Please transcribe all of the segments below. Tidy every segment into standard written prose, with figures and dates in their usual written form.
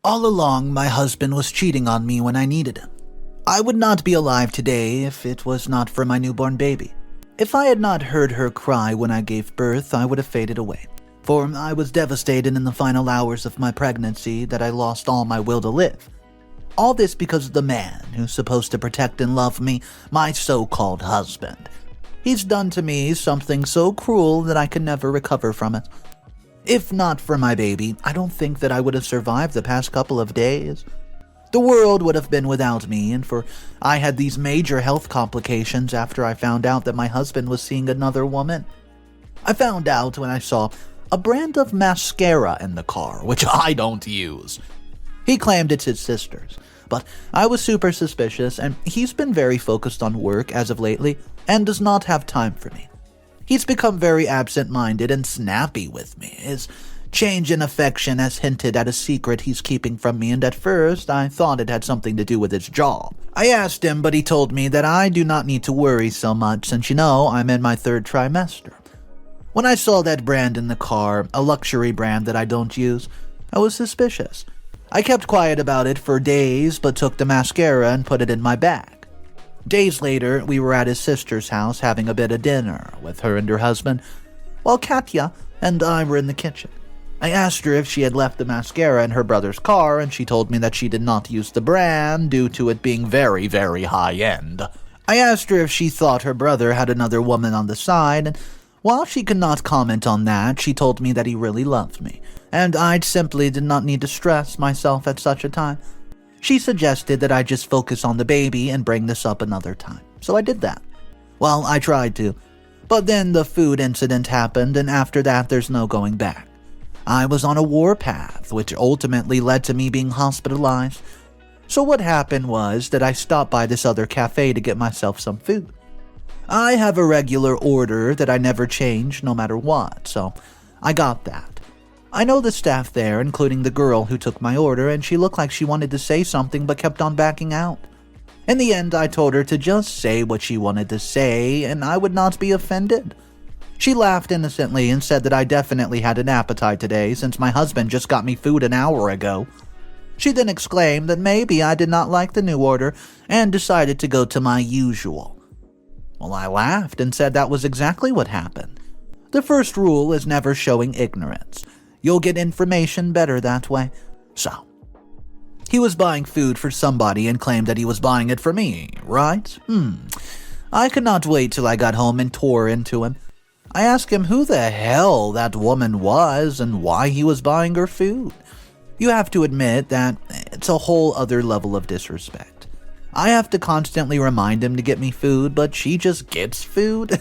All along, my husband was cheating on me when I needed him. I would not be alive today if it was not for my newborn baby. If I had not heard her cry when I gave birth, I would have faded away. For I was devastated in the final hours of my pregnancy that I lost all my will to live. All this because of the man who's supposed to protect and love me, my so-called husband. He's done to me something so cruel that I can never recover from it. If not for my baby, I don't think that I would have survived the past couple of days. The world would have been without me, and I had these major health complications after I found out that my husband was seeing another woman. I found out when I saw a brand of mascara in the car, which I don't use. He claimed it's his sister's, but I was super suspicious, and he's been very focused on work as of lately and does not have time for me. He's become very absent-minded and snappy with me. His change in affection has hinted at a secret he's keeping from me, and at first I thought it had something to do with his job. I asked him, but he told me that I do not need to worry so much since, I'm in my 3rd trimester. When I saw that brand in the car, a luxury brand that I don't use, I was suspicious. I kept quiet about it for days, but took the mascara and put it in my bag. Days later, we were at his sister's house having a bit of dinner with her and her husband, while Katya and I were in the kitchen. I asked her if she had left the mascara in her brother's car, and she told me that she did not use the brand due to it being very, very high-end. I asked her if she thought her brother had another woman on the side, and while she could not comment on that, she told me that he really loved me, and I simply did not need to stress myself at such a time. She suggested that I just focus on the baby and bring this up another time, so I did that. Well, I tried to, but then the food incident happened, and after that there's no going back. I was on a warpath, which ultimately led to me being hospitalized. So what happened was that I stopped by this other cafe to get myself some food. I have a regular order that I never change no matter what, so I got that. I know the staff there, including the girl who took my order, and she looked like she wanted to say something but kept on backing out. In the end, I told her to just say what she wanted to say, and I would not be offended. She laughed innocently and said that I definitely had an appetite today since my husband just got me food an hour ago. She then exclaimed that maybe I did not like the new order and decided to go to my usual. Well, I laughed and said that was exactly what happened. The first rule is never showing ignorance. You'll get information better that way. So, he was buying food for somebody and claimed that he was buying it for me, right? I could not wait till I got home and tore into him. I asked him who the hell that woman was and why he was buying her food. You have to admit that it's a whole other level of disrespect. I have to constantly remind him to get me food, but she just gets food?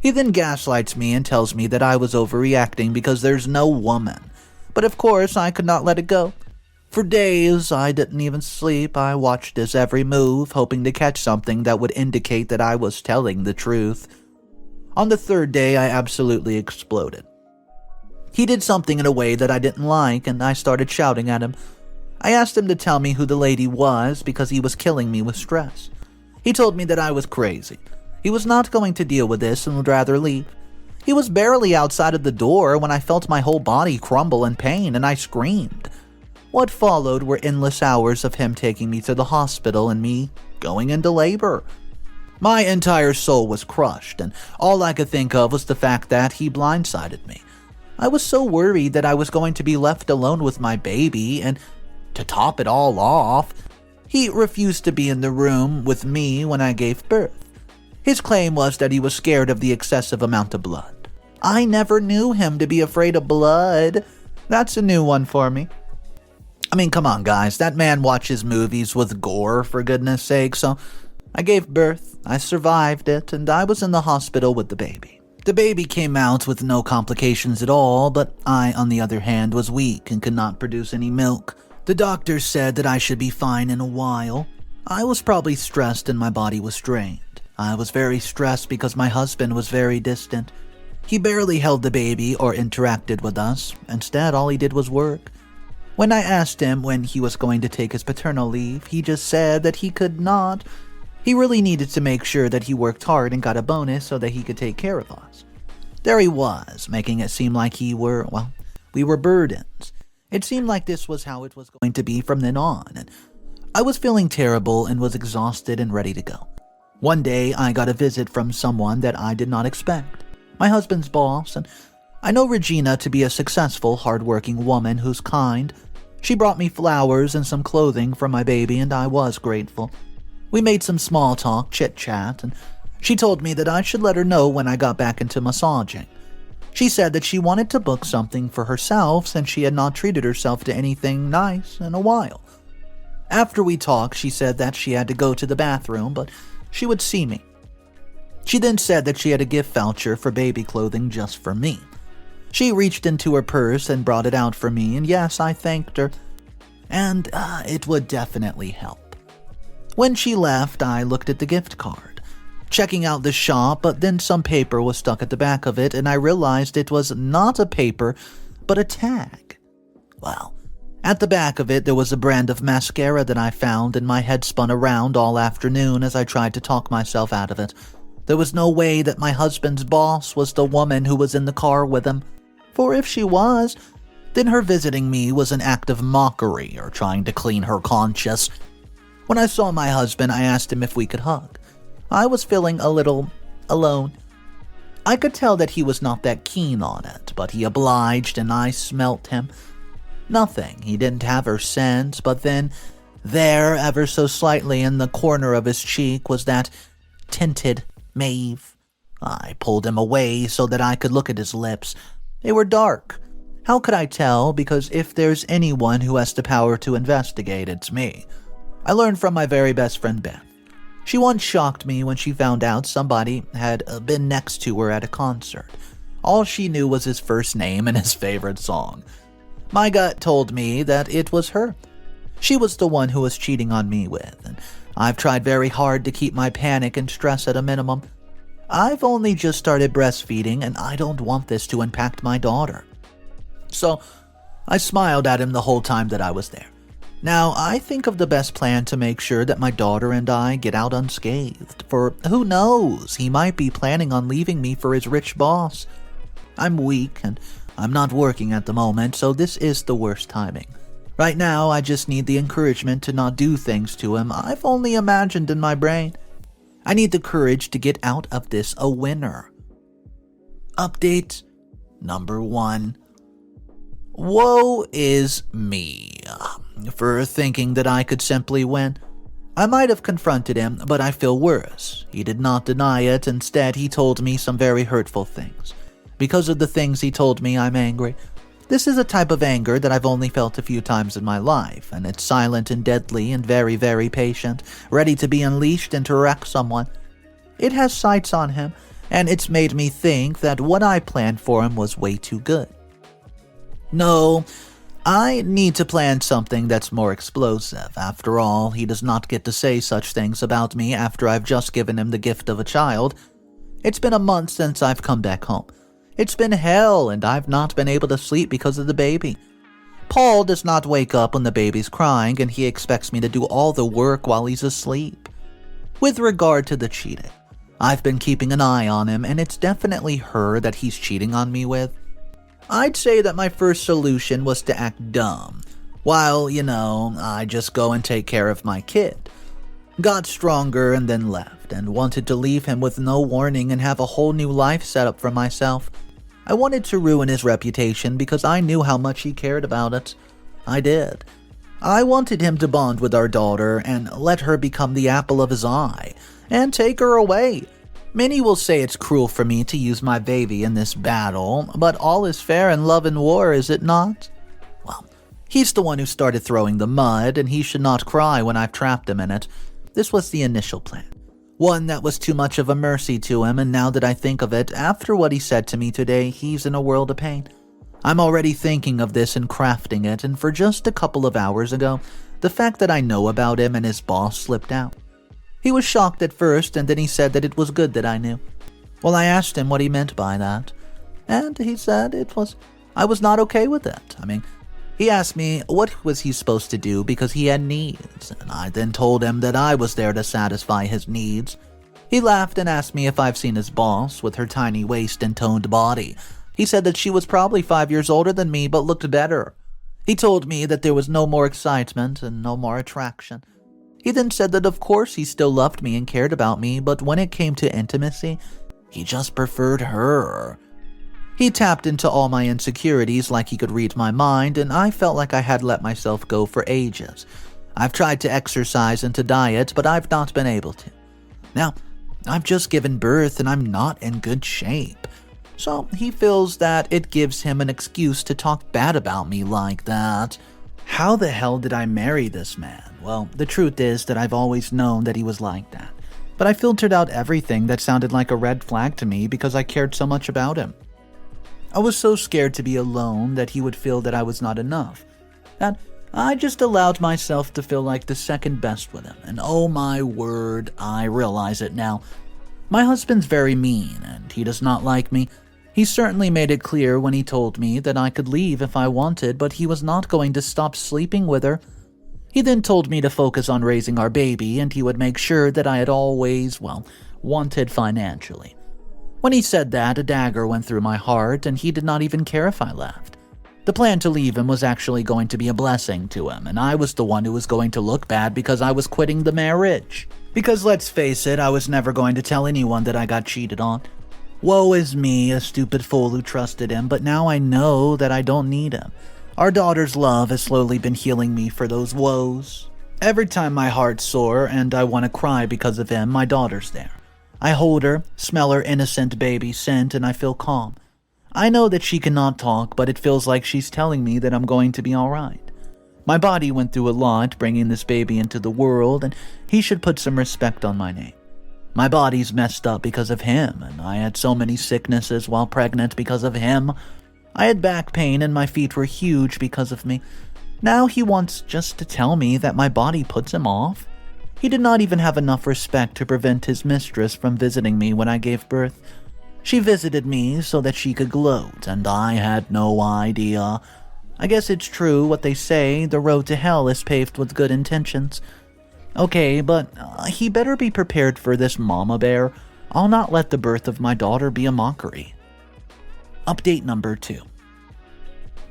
He then gaslights me and tells me that I was overreacting because there's no woman. But of course, I could not let it go. For days, I didn't even sleep. I watched his every move, hoping to catch something that would indicate that I was telling the truth. On the 3rd day, I absolutely exploded. He did something in a way that I didn't like, and I started shouting at him. I asked him to tell me who the lady was because he was killing me with stress. He told me that I was crazy. He was not going to deal with this and would rather leave. He was barely outside of the door when I felt my whole body crumble in pain and I screamed. What followed were endless hours of him taking me to the hospital and me going into labor. My entire soul was crushed, and all I could think of was the fact that he blindsided me. I was so worried that I was going to be left alone with my baby, and to top it all off, he refused to be in the room with me when I gave birth. His claim was that he was scared of the excessive amount of blood. I never knew him to be afraid of blood. That's a new one for me. I mean, come on, guys. That man watches movies with gore, for goodness sake. So I gave birth, I survived it, and I was in the hospital with the baby. The baby came out with no complications at all, but I, on the other hand, was weak and could not produce any milk. The doctor said that I should be fine in a while. I was probably stressed and my body was drained. I was very stressed because my husband was very distant. He barely held the baby or interacted with us. Instead, all he did was work. When I asked him when he was going to take his paternal leave, he just said that he could not. He really needed to make sure that he worked hard and got a bonus so that he could take care of us. There he was, making it seem like we were burdens. It seemed like this was how it was going to be from then on, and I was feeling terrible and was exhausted and ready to go. One day, I got a visit from someone that I did not expect. My husband's boss, and I know Regina to be a successful, hardworking woman who's kind. She brought me flowers and some clothing for my baby, and I was grateful. We made some small talk, chit-chat, and she told me that I should let her know when I got back into massaging. She said that she wanted to book something for herself since she had not treated herself to anything nice in a while. After we talked, she said that she had to go to the bathroom, but she would see me. She then said that she had a gift voucher for baby clothing just for me. She reached into her purse and brought it out for me, and yes, I thanked her, and it would definitely help. When she left, I looked at the gift card, checking out the shop, but then some paper was stuck at the back of it, and I realized it was not a paper, but a tag. Well, at the back of it, there was a brand of mascara that I found, and my head spun around all afternoon as I tried to talk myself out of it. There was no way that my husband's boss was the woman who was in the car with him. For if she was, then her visiting me was an act of mockery or trying to clean her conscience. When I saw my husband, I asked him if we could hug. I was feeling a little alone. I could tell that he was not that keen on it, but he obliged and I smelt him. Nothing, he didn't have her scent, but then, there, ever so slightly in the corner of his cheek, was that tinted mauve. I pulled him away so that I could look at his lips. They were dark. How could I tell? Because if there's anyone who has the power to investigate, it's me. I learned from my very best friend Beth. She once shocked me when she found out somebody had been next to her at a concert. All she knew was his first name and his favorite song. My gut told me that it was her. She was the one who was cheating on me with, and I've tried very hard to keep my panic and stress at a minimum. I've only just started breastfeeding, and I don't want this to impact my daughter. So, I smiled at him the whole time that I was there. Now, I think of the best plan to make sure that my daughter and I get out unscathed, for who knows, he might be planning on leaving me for his rich boss. I'm weak, and I'm not working at the moment, so this is the worst timing. Right now, I just need the encouragement to not do things to him I've only imagined in my brain. I need the courage to get out of this a winner. Update number 1. Woe is me for thinking that I could simply win. I might have confronted him, but I feel worse. He did not deny it. Instead, he told me some very hurtful things. Because of the things he told me, I'm angry. This is a type of anger that I've only felt a few times in my life, and it's silent and deadly and very, very patient, ready to be unleashed and to wreck someone. It has sights on him, and it's made me think that what I planned for him was way too good. No, I need to plan something that's more explosive. After all, he does not get to say such things about me after I've just given him the gift of a child. It's been a month since I've come back home. It's been hell, and I've not been able to sleep because of the baby. Paul does not wake up when the baby's crying, and he expects me to do all the work while he's asleep. With regard to the cheating, I've been keeping an eye on him, and it's definitely her that he's cheating on me with. I'd say that my first solution was to act dumb, while, I just go and take care of my kid. Got stronger and then left, and wanted to leave him with no warning and have a whole new life set up for myself. I wanted to ruin his reputation because I knew how much he cared about it. I did. I wanted him to bond with our daughter and let her become the apple of his eye, and take her away. Many will say it's cruel for me to use my baby in this battle, but all is fair in love and war, is it not? Well, he's the one who started throwing the mud, and he should not cry when I've trapped him in it. This was the initial plan. One that was too much of a mercy to him, and now that I think of it, after what he said to me today, he's in a world of pain. I'm already thinking of this and crafting it, and for just a couple of hours ago, the fact that I know about him and his boss slipped out. He was shocked at first, and then he said that it was good that I knew. Well, I asked him what he meant by that, and he said I was not okay with it. He asked me what was he supposed to do because he had needs, and I then told him that I was there to satisfy his needs. He laughed and asked me if I've seen his boss with her tiny waist and toned body. He said that she was probably 5 years older than me but looked better. He told me that there was no more excitement and no more attraction. He then said that of course he still loved me and cared about me, but when it came to intimacy, he just preferred her. He tapped into all my insecurities like he could read my mind, and I felt like I had let myself go for ages. I've tried to exercise and to diet, but I've not been able to. Now, I've just given birth and I'm not in good shape. So he feels that it gives him an excuse to talk bad about me like that. How the hell did I marry this man? Well, the truth is that I've always known that he was like that. But I filtered out everything that sounded like a red flag to me because I cared so much about him. I was so scared to be alone that he would feel that I was not enough. That I just allowed myself to feel like the second best with him. And oh my word, I realize it now. My husband's very mean and he does not like me. He certainly made it clear when he told me that I could leave if I wanted, but he was not going to stop sleeping with her. He then told me to focus on raising our baby and he would make sure that I had always, wanted financially. When he said that, a dagger went through my heart and he did not even care if I left. The plan to leave him was actually going to be a blessing to him, and I was the one who was going to look bad because I was quitting the marriage. Because let's face it, I was never going to tell anyone that I got cheated on. Woe is me, a stupid fool who trusted him, but now I know that I don't need him. Our daughter's love has slowly been healing me for those woes. Every time my heart's sore and I want to cry because of him, my daughter's there. I hold her, smell her innocent baby scent, and I feel calm. I know that she cannot talk, but it feels like she's telling me that I'm going to be alright. My body went through a lot bringing this baby into the world, and he should put some respect on my name. My body's messed up because of him, and I had so many sicknesses while pregnant because of him. I had back pain and my feet were huge because of me. Now he wants just to tell me that my body puts him off? He did not even have enough respect to prevent his mistress from visiting me when I gave birth. She visited me so that she could gloat, and I had no idea. I guess it's true what they say, the road to hell is paved with good intentions. Okay, but he better be prepared for this mama bear. I'll not let the birth of my daughter be a mockery. Update number 2.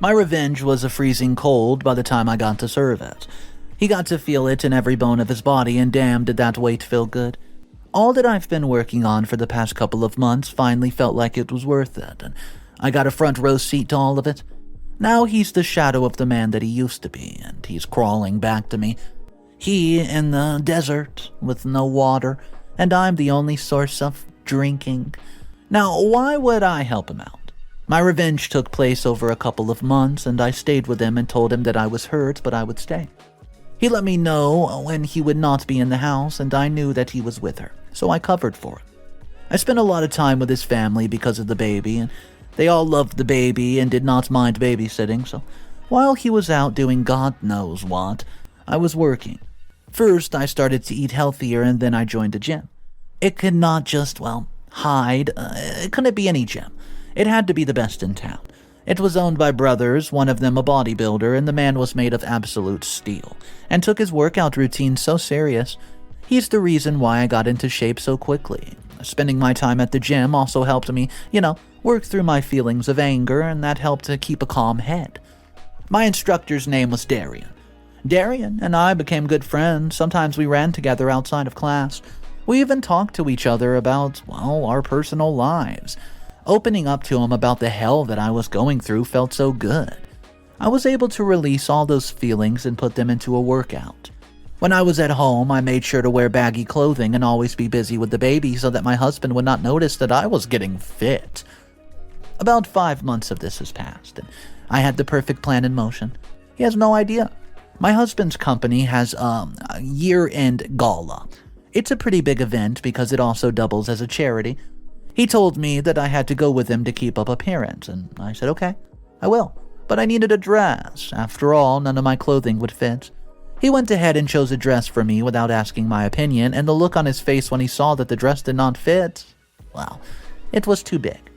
My revenge was a freezing cold by the time I got to service. He got to feel it in every bone of his body, and damn did that wait feel good. All that I've been working on for the past couple of months finally felt like it was worth it, and I got a front row seat to all of it. Now he's the shadow of the man that he used to be, and he's crawling back to me. He in the desert with no water, and I'm the only source of drinking. Now, why would I help him out? My revenge took place over a couple of months, and I stayed with him and told him that I was hurt, but I would stay. He let me know when he would not be in the house, and I knew that he was with her, so I covered for him. I spent a lot of time with his family because of the baby, and they all loved the baby and did not mind babysitting, so while he was out doing God knows what, I was working. First, I started to eat healthier, and then I joined a gym. It could not just, hide. It couldn't be any gym. It had to be the best in town. It was owned by brothers, one of them a bodybuilder, and the man was made of absolute steel, and took his workout routine so serious. He's the reason why I got into shape so quickly. Spending my time at the gym also helped me, work through my feelings of anger, and that helped to keep a calm head. My instructor's name was Darian. Darian and I became good friends. Sometimes we ran together outside of class. We even talked to each other about, our personal lives. Opening up to him about the hell that I was going through felt so good. I was able to release all those feelings and put them into a workout. When I was at home, I made sure to wear baggy clothing and always be busy with the baby so that my husband would not notice that I was getting fit. About 5 months of this has passed, and I had the perfect plan in motion. He has no idea. My husband's company has a year-end gala. It's a pretty big event because it also doubles as a charity. He told me that I had to go with him to keep up appearance, and I said, okay, I will. But I needed a dress. After all, none of my clothing would fit. He went ahead and chose a dress for me without asking my opinion, and the look on his face when he saw that the dress did not fit, it was too big.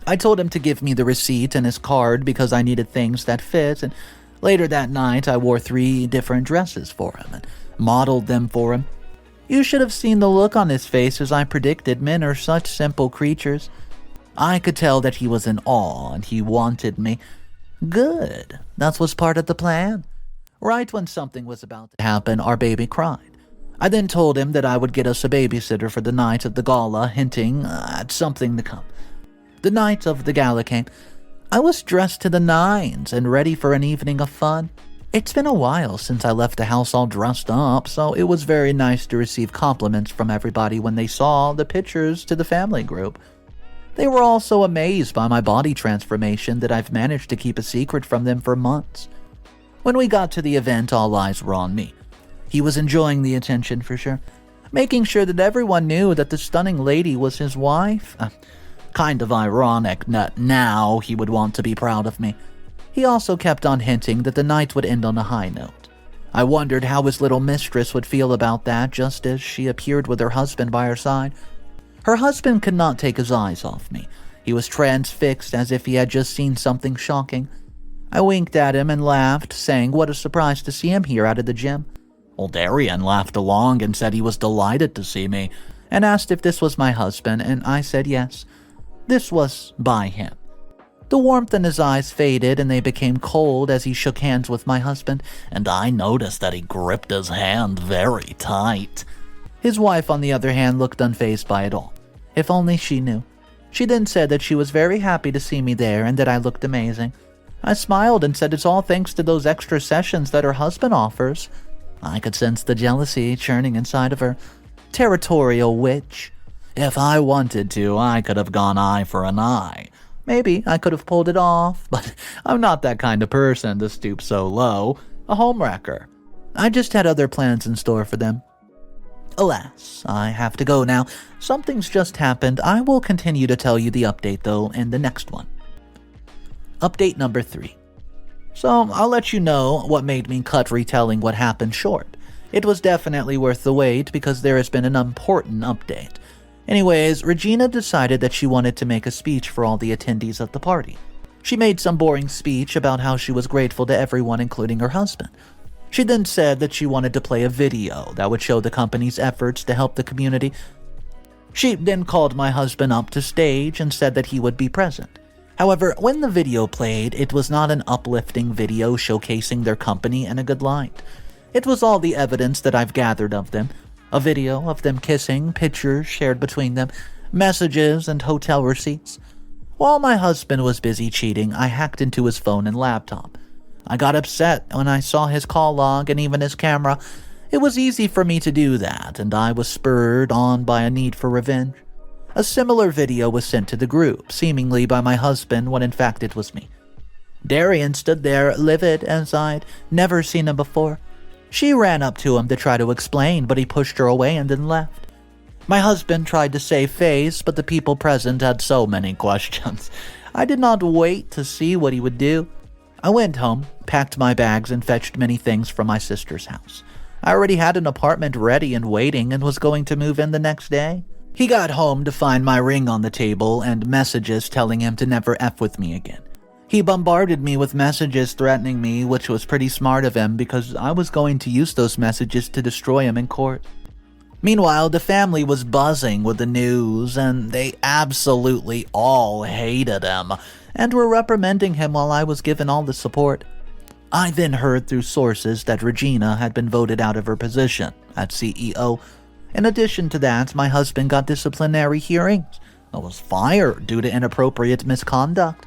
I told him to give me the receipt and his card because I needed things that fit, and later that night I wore 3 different dresses for him and modeled them for him. You should have seen the look on his face as I predicted. Men are such simple creatures. I could tell that he was in awe and he wanted me. Good. That was part of the plan. Right when something was about to happen, our baby cried. I then told him that I would get us a babysitter for the night of the gala, hinting at something to come. The night of the gala came. I was dressed to the nines and ready for an evening of fun. It's been a while since I left the house all dressed up, so it was very nice to receive compliments from everybody when they saw the pictures to the family group. They were all so amazed by my body transformation that I've managed to keep a secret from them for months. When we got to the event, all eyes were on me. He was enjoying the attention for sure, making sure that everyone knew that the stunning lady was his wife. Kind of ironic that now he would want to be proud of me. He also kept on hinting that the night would end on a high note. I wondered how his little mistress would feel about that just as she appeared with her husband by her side. Her husband could not take his eyes off me. He was transfixed as if he had just seen something shocking. I winked at him and laughed, saying what a surprise to see him here out of the gym. Well, Darian laughed along and said he was delighted to see me, and asked if this was my husband, and I said yes. This was by him. The warmth in his eyes faded and they became cold as he shook hands with my husband, and I noticed that he gripped his hand very tight. His wife, on the other hand, looked unfazed by it all. If only she knew. She then said that she was very happy to see me there and that I looked amazing. I smiled and said it's all thanks to those extra sessions that her husband offers. I could sense the jealousy churning inside of her. Territorial witch. If I wanted to, I could have gone eye for an eye. Maybe I could have pulled it off, but I'm not that kind of person to stoop so low. A homewrecker. I just had other plans in store for them. Alas, I have to go now. Something's just happened. I will continue to tell you the update, though, in the next one. Update number 3. So, I'll let you know what made me cut retelling what happened short. It was definitely worth the wait because there has been an important update. Anyways, Regina decided that she wanted to make a speech for all the attendees of the party. She made some boring speech about how she was grateful to everyone, including her husband. She then said that she wanted to play a video that would show the company's efforts to help the community. She then called my husband up to stage and said that he would be present. However, when the video played, it was not an uplifting video showcasing their company in a good light. It was all the evidence that I've gathered of them. A video of them kissing, pictures shared between them, messages, and hotel receipts. While my husband was busy cheating, I hacked into his phone and laptop. I got upset when I saw his call log and even his camera. It was easy for me to do that, and I was spurred on by a need for revenge. A similar video was sent to the group, seemingly by my husband when in fact it was me. Darian stood there, livid, as I'd never seen him before. She ran up to him to try to explain, but he pushed her away and then left. My husband tried to save face, but the people present had so many questions. I did not wait to see what he would do. I went home, packed my bags, and fetched many things from my sister's house. I already had an apartment ready and waiting and was going to move in the next day. He got home to find my ring on the table and messages telling him to never F with me again. He bombarded me with messages threatening me, which was pretty smart of him because I was going to use those messages to destroy him in court. Meanwhile, the family was buzzing with the news, and they absolutely all hated him and were reprimanding him while I was given all the support. I then heard through sources that Regina had been voted out of her position as CEO. In addition to that, my husband got disciplinary hearings. I was fired due to inappropriate misconduct.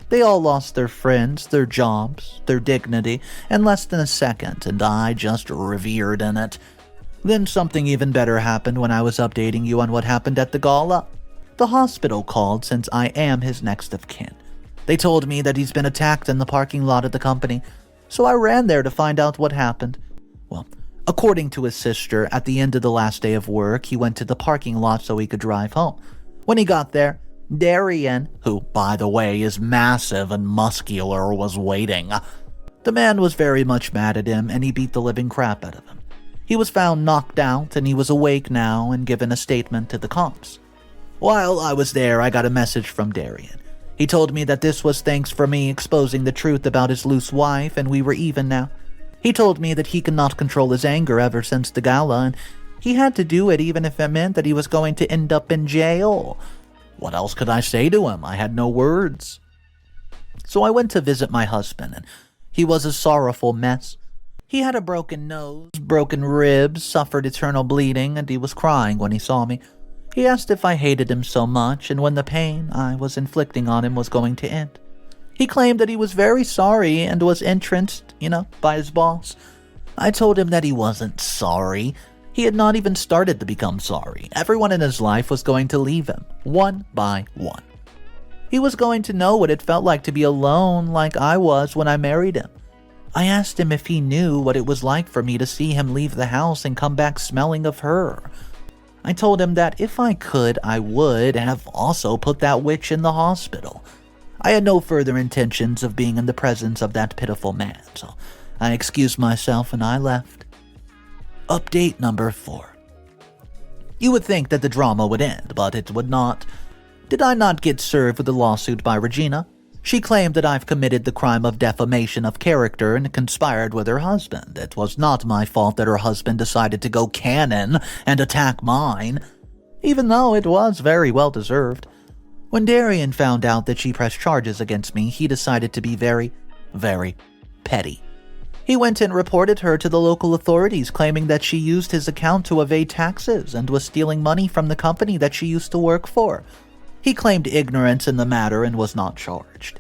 They all lost their friends, their jobs, their dignity in less than a second, and I just revered in it. Then something even better happened when I was updating you on what happened at the gala. The hospital called since I am his next of kin. They told me that he's been attacked in the parking lot of the company, so I ran there to find out what happened. Well, according to his sister, at the end of the last day of work, he went to the parking lot so he could drive home. When he got there, Darian, who, by the way, is massive and muscular, was waiting. The man was very much mad at him, and he beat the living crap out of him. He was found knocked out, and he was awake now and given a statement to the cops. While I was there, I got a message from Darian. He told me that this was thanks for me exposing the truth about his loose wife, and we were even now. He told me that he could not control his anger ever since the gala, and he had to do it even if it meant that he was going to end up in jail. What else could I say to him? I had no words. So I went to visit my husband, and he was a sorrowful mess. He had a broken nose, broken ribs, suffered eternal bleeding, and he was crying when he saw me. He asked if I hated him so much and when the pain I was inflicting on him was going to end. He claimed that he was very sorry and was entranced, by his boss. I told him that he wasn't sorry. He had not even started to become sorry. Everyone in his life was going to leave him, one by one. He was going to know what it felt like to be alone like I was when I married him. I asked him if he knew what it was like for me to see him leave the house and come back smelling of her. I told him that if I could, I would have also put that witch in the hospital. I had no further intentions of being in the presence of that pitiful man, so I excused myself and I left. Update number 4. You would think that the drama would end, but it would not. Did I not get served with a lawsuit by Regina? She claimed that I've committed the crime of defamation of character and conspired with her husband. It was not my fault that her husband decided to go canon and attack mine, even though it was very well deserved. When Darian found out that she pressed charges against me, he decided to be very, very petty. He went and reported her to the local authorities, claiming that she used his account to evade taxes and was stealing money from the company that she used to work for. He claimed ignorance in the matter and was not charged.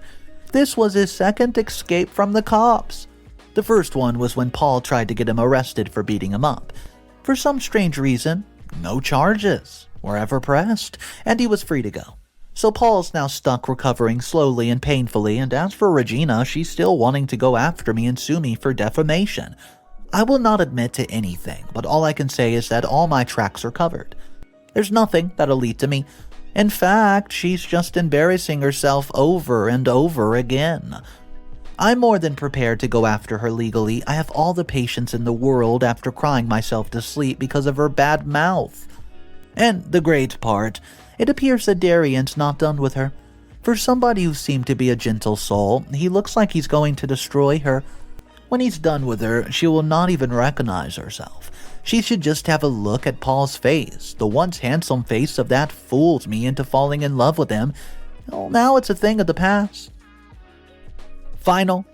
This was his second escape from the cops. The first one was when Paul tried to get him arrested for beating him up. For some strange reason, no charges were ever pressed, and he was free to go. So Paul's now stuck recovering slowly and painfully, and as for Regina, she's still wanting to go after me and sue me for defamation. I will not admit to anything, but all I can say is that all my tracks are covered. There's nothing that'll lead to me. In fact, she's just embarrassing herself over and over again. I'm more than prepared to go after her legally. I have all the patience in the world after crying myself to sleep because of her bad mouth. And the great part, it appears that Darian's not done with her. For somebody who seemed to be a gentle soul, he looks like he's going to destroy her. When he's done with her, she will not even recognize herself. She should just have a look at Paul's face. The once handsome face of that fooled me into falling in love with him. Well, now it's a thing of the past. Final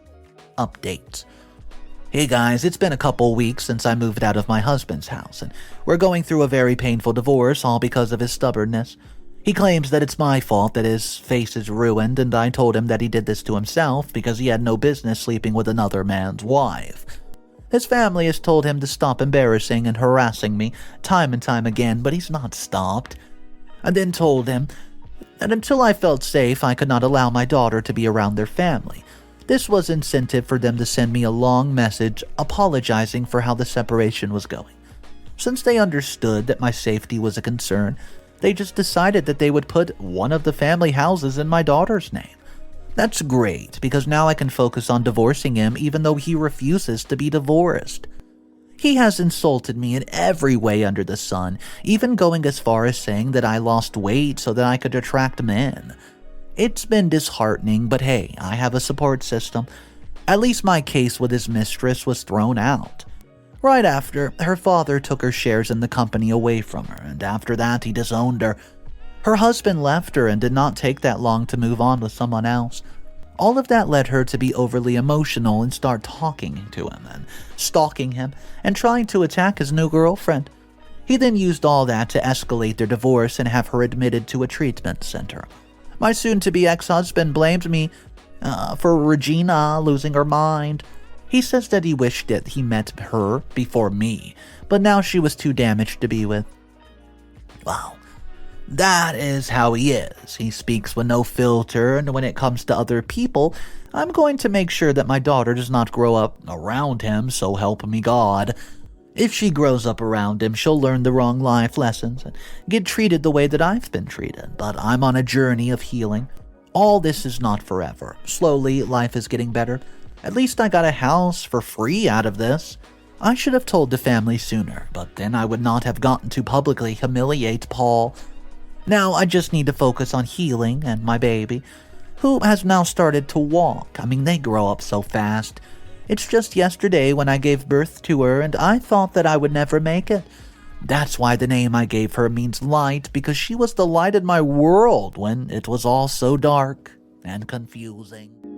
update. Hey guys, it's been a couple weeks since I moved out of my husband's house, and we're going through a very painful divorce, all because of his stubbornness. He claims that it's my fault that his face is ruined, and I told him that he did this to himself because he had no business sleeping with another man's wife. His family has told him to stop embarrassing and harassing me time and time again, but he's not stopped. I then told him that until I felt safe, I could not allow my daughter to be around their family. This was incentive for them to send me a long message apologizing for how the separation was going. Since they understood that my safety was a concern, they just decided that they would put one of the family houses in my daughter's name. That's great, because now I can focus on divorcing him even though he refuses to be divorced. He has insulted me in every way under the sun, even going as far as saying that I lost weight so that I could attract men. It's been disheartening, but hey, I have a support system. At least my case with his mistress was thrown out. Right after, her father took her shares in the company away from her, and after that he disowned her. Her husband left her and did not take that long to move on with someone else. All of that led her to be overly emotional and start talking to him and stalking him and trying to attack his new girlfriend. He then used all that to escalate their divorce and have her admitted to a treatment center. My soon-to-be ex-husband blamed me for Regina losing her mind. He says that he wished that he met her before me, but now she was too damaged to be with. Wow. That is how he is. He speaks with no filter, and when it comes to other people, I'm going to make sure that my daughter does not grow up around him, so help me God. If she grows up around him, she'll learn the wrong life lessons and get treated the way that I've been treated, but I'm on a journey of healing. All this is not forever. Slowly, life is getting better. At least I got a house for free out of this. I should have told the family sooner, but then I would not have gotten to publicly humiliate Paul. Now I just need to focus on healing and my baby, who has now started to walk. I mean, they grow up so fast. It's just yesterday when I gave birth to her, and I thought that I would never make it. That's why the name I gave her means light, because she was the light in my world when it was all so dark and confusing.